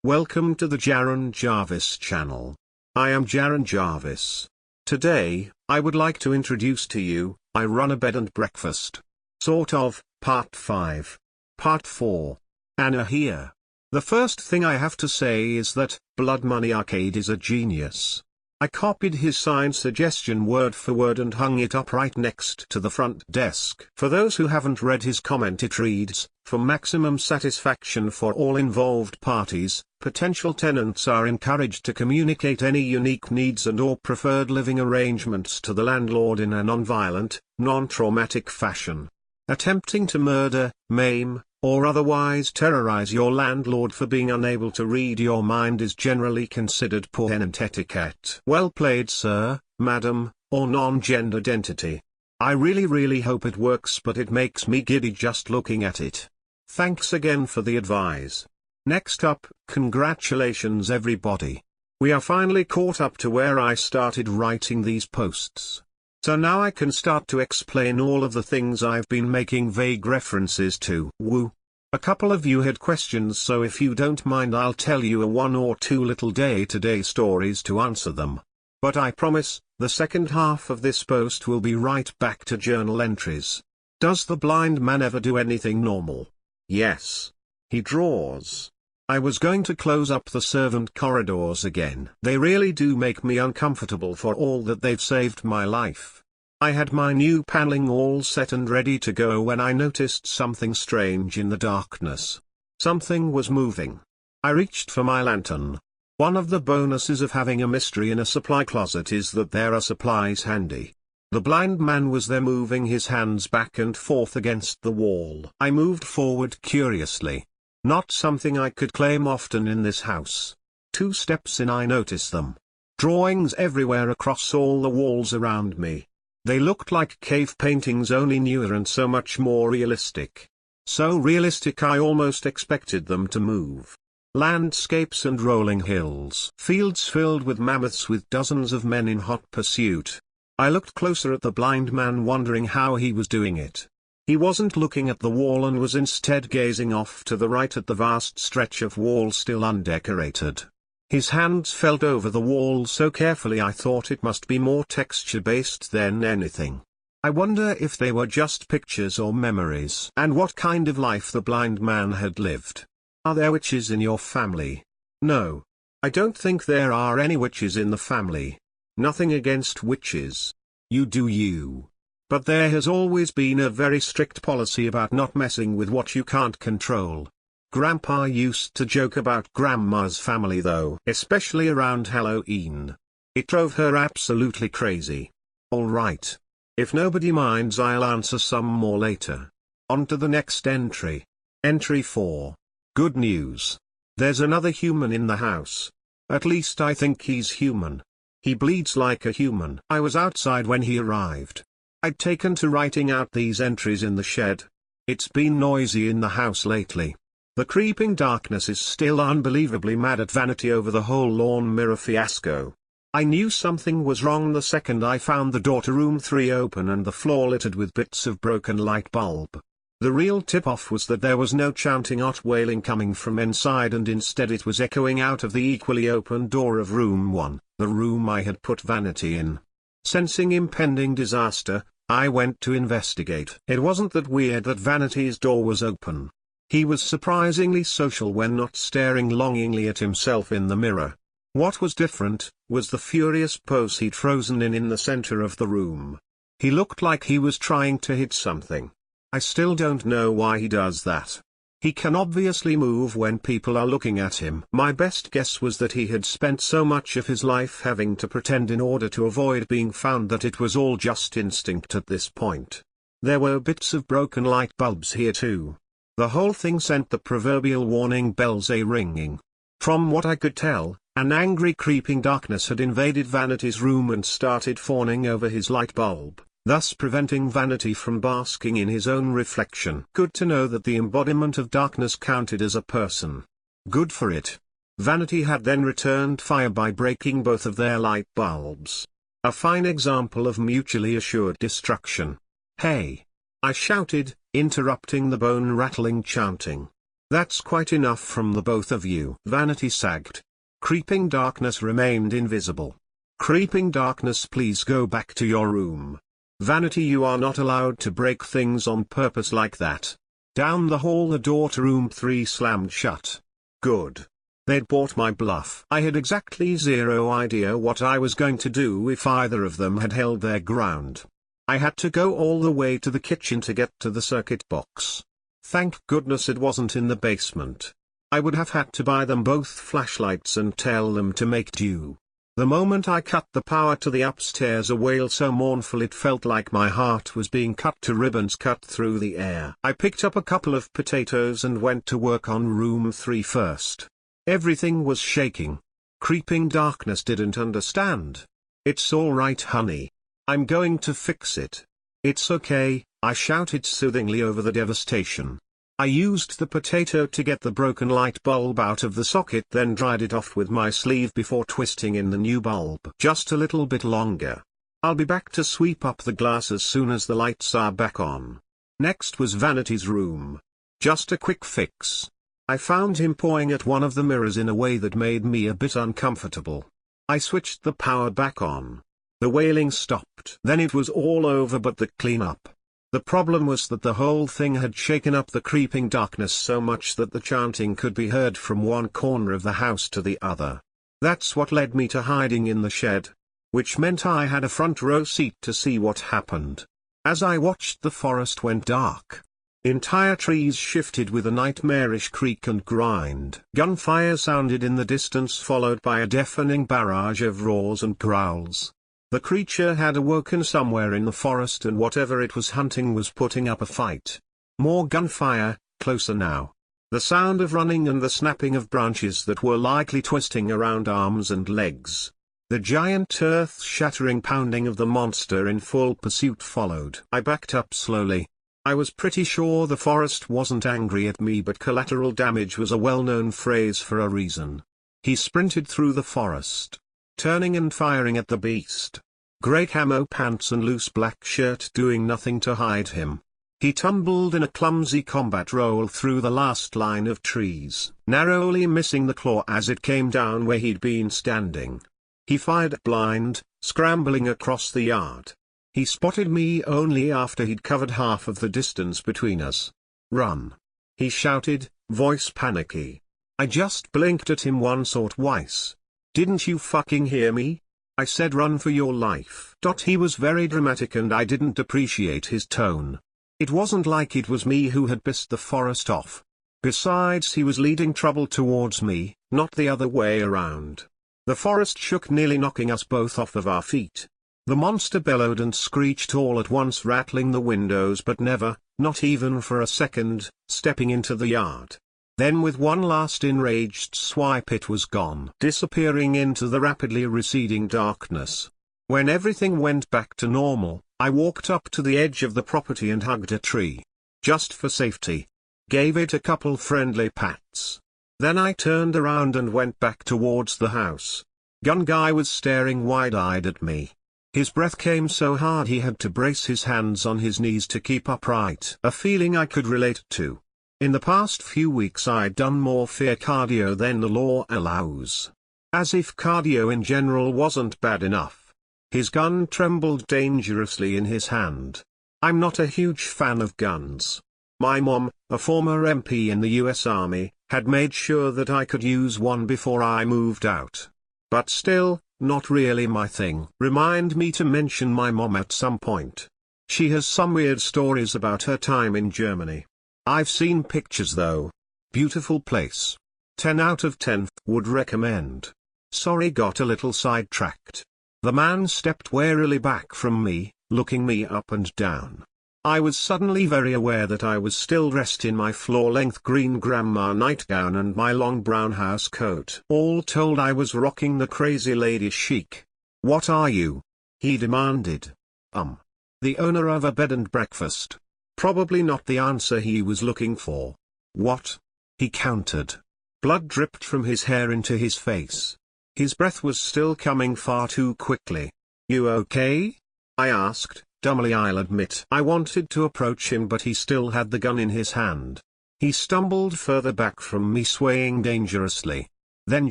Welcome to the Jaron Jarvis channel. I am Jaron Jarvis. Today, I would like to introduce to you, I Run a Bed and Breakfast. Sort of, Part 5. Part 4. Anna here. The first thing I have to say is that, Blood Money Arcade is a genius. I copied his sign suggestion word for word and hung it up right next to the front desk. For those who haven't read his comment, it reads, "For maximum satisfaction for all involved parties, potential tenants are encouraged to communicate any unique needs and/or preferred living arrangements to the landlord in a non-violent, non-traumatic fashion. Attempting to murder, maim, or otherwise terrorize your landlord for being unable to read your mind is generally considered poor tenant etiquette." Well played, sir, madam, or non-gendered entity. I really hope it works, but it makes me giddy just looking at it. Thanks again for the advice. Next up, congratulations everybody. We are finally caught up to where I started writing these posts. So now I can start to explain all of the things I've been making vague references to. Woo. A couple of you had questions, so if you don't mind, I'll tell you a one or two little day-to-day stories to answer them. But I promise, the second half of this post will be right back to journal entries. Does the blind man ever do anything normal? Yes. He draws. I was going to close up the servant corridors again. They really do make me uncomfortable for all that they've saved my life. I had my new paneling all set and ready to go when I noticed something strange in the darkness. Something was moving. I reached for my lantern. One of the bonuses of having a mystery in a supply closet is that there are supplies handy. The blind man was there, moving his hands back and forth against the wall. I moved forward curiously. Not something I could claim often in this house. 2 steps in, I notice them. Drawings everywhere across all the walls around me. They looked like cave paintings, only newer and so much more realistic. So realistic I almost expected them to move. Landscapes and rolling hills. Fields filled with mammoths with dozens of men in hot pursuit. I looked closer at the blind man, wondering how he was doing it. He wasn't looking at the wall and was instead gazing off to the right at the vast stretch of wall still undecorated. His hands felt over the wall so carefully I thought it must be more texture-based than anything. I wonder if they were just pictures or memories, and what kind of life the blind man had lived. Are there witches in your family? No. I don't think there are any witches in the family. Nothing against witches. You do you. But there has always been a very strict policy about not messing with what you can't control. Grandpa used to joke about Grandma's family though, especially around Halloween. It drove her absolutely crazy. Alright. If nobody minds, I'll answer some more later. On to the next entry. Entry 4. Good news. There's another human in the house. At least I think he's human. He bleeds like a human. I was outside when he arrived. I'd taken to writing out these entries in the shed. It's been noisy in the house lately. The creeping darkness is still unbelievably mad at Vanity over the whole lawn mirror fiasco. I knew something was wrong the second I found the door to room 3 open and the floor littered with bits of broken light bulb. The real tip-off was that there was no chanting or wailing coming from inside, and instead it was echoing out of the equally open door of room 1, the room I had put Vanity in. Sensing impending disaster, I went to investigate. It wasn't that weird that Vanity's door was open. He was surprisingly social when not staring longingly at himself in the mirror. What was different, was the furious pose he'd frozen in the center of the room. He looked like he was trying to hit something. I still don't know why he does that. He can obviously move when people are looking at him. My best guess was that he had spent so much of his life having to pretend in order to avoid being found that it was all just instinct at this point. There were bits of broken light bulbs here too. The whole thing sent the proverbial warning bells a-ringing. From what I could tell, an angry creeping darkness had invaded Vanity's room and started fawning over his light bulb, thus preventing Vanity from basking in his own reflection. Good to know that the embodiment of darkness counted as a person. Good for it. Vanity had then returned fire by breaking both of their light bulbs. A fine example of mutually assured destruction. Hey! I shouted, interrupting the bone-rattling chanting. That's quite enough from the both of you. Vanity sagged. Creeping darkness remained invisible. Creeping darkness, please go back to your room. Vanity, you are not allowed to break things on purpose like that. Down the hall the door to room 3 slammed shut. Good. They'd bought my bluff. I had exactly zero idea what I was going to do if either of them had held their ground. I had to go all the way to the kitchen to get to the circuit box. Thank goodness it wasn't in the basement. I would have had to buy them both flashlights and tell them to make do. The moment I cut the power to the upstairs, a wail so mournful it felt like my heart was being cut to ribbons cut through the air. I picked up a couple of potatoes and went to work on room 3 first. Everything was shaking. Creeping darkness didn't understand. It's all right, honey. I'm going to fix it. It's okay, I shouted soothingly over the devastation. I used the potato to get the broken light bulb out of the socket, then dried it off with my sleeve before twisting in the new bulb. Just a little bit longer. I'll be back to sweep up the glass as soon as the lights are back on. Next was Vanity's room. Just a quick fix. I found him pawing at one of the mirrors in a way that made me a bit uncomfortable. I switched the power back on. The wailing stopped. Then it was all over but the cleanup. The problem was that the whole thing had shaken up the creeping darkness so much that the chanting could be heard from one corner of the house to the other. That's what led me to hiding in the shed. Which meant I had a front row seat to see what happened. As I watched, the forest went dark. Entire trees shifted with a nightmarish creak and grind. Gunfire sounded in the distance, followed by a deafening barrage of roars and growls. The creature had awoken somewhere in the forest, and whatever it was hunting was putting up a fight. More gunfire, closer now. The sound of running and the snapping of branches that were likely twisting around arms and legs. The giant earth-shattering pounding of the monster in full pursuit followed. I backed up slowly. I was pretty sure the forest wasn't angry at me, but collateral damage was a well-known phrase for a reason. He sprinted through the forest, turning and firing at the beast. Grey camo pants and loose black shirt doing nothing to hide him. He tumbled in a clumsy combat roll through the last line of trees, narrowly missing the claw as it came down where he'd been standing. He fired blind, scrambling across the yard. He spotted me only after he'd covered half of the distance between us. "Run!" he shouted, voice panicky. I just blinked at him once or twice. "Didn't you fucking hear me? I said run for your life." He was very dramatic and I didn't appreciate his tone. It wasn't like it was me who had pissed the forest off. Besides, he was leading trouble towards me, not the other way around. The forest shook, nearly knocking us both off of our feet. The monster bellowed and screeched all at once, rattling the windows but never, not even for a second, stepping into the yard. Then with one last enraged swipe it was gone, disappearing into the rapidly receding darkness. When everything went back to normal, I walked up to the edge of the property and hugged a tree. Just for safety. Gave it a couple friendly pats. Then I turned around and went back towards the house. Gun guy was staring wide-eyed at me. His breath came so hard he had to brace his hands on his knees to keep upright. A feeling I could relate to. In the past few weeks I'd done more fear cardio than the law allows. As if cardio in general wasn't bad enough. His gun trembled dangerously in his hand. I'm not a huge fan of guns. My mom, a former MP in the US Army, had made sure that I could use one before I moved out. But still, not really my thing. Remind me to mention my mom at some point. She has some weird stories about her time in Germany. I've seen pictures though. Beautiful place. 10 out of 10, would recommend. Sorry, got a little sidetracked. The man stepped warily back from me, looking me up and down. I was suddenly very aware that I was still dressed in my floor-length green grandma nightgown and my long brown house coat. All told, I was rocking the crazy lady chic. "What are you?" he demanded. The owner of a bed and breakfast. Probably not the answer he was looking for. "What?" he countered. Blood dripped from his hair into his face. His breath was still coming far too quickly. "You okay?" I asked. Dumbly, I'll admit. I wanted to approach him but he still had the gun in his hand. He stumbled further back from me, swaying dangerously. Then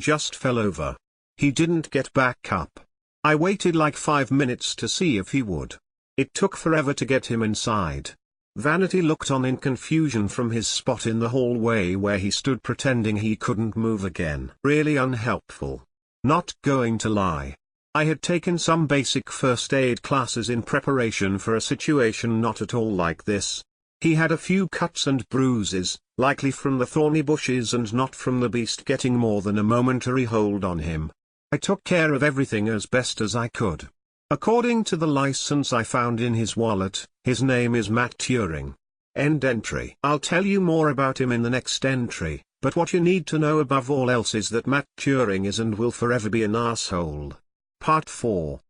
just fell over. He didn't get back up. I waited like 5 minutes to see if he would. It took forever to get him inside. Vanity looked on in confusion from his spot in the hallway where he stood pretending he couldn't move again. Really unhelpful. Not going to lie. I had taken some basic first aid classes in preparation for a situation not at all like this. He had a few cuts and bruises, likely from the thorny bushes and not from the beast getting more than a momentary hold on him. I took care of everything as best as I could. According to the license I found in his wallet, his name is Matt Turing. End entry. I'll tell you more about him in the next entry, but what you need to know above all else is that Matt Turing is and will forever be an asshole. Part 4.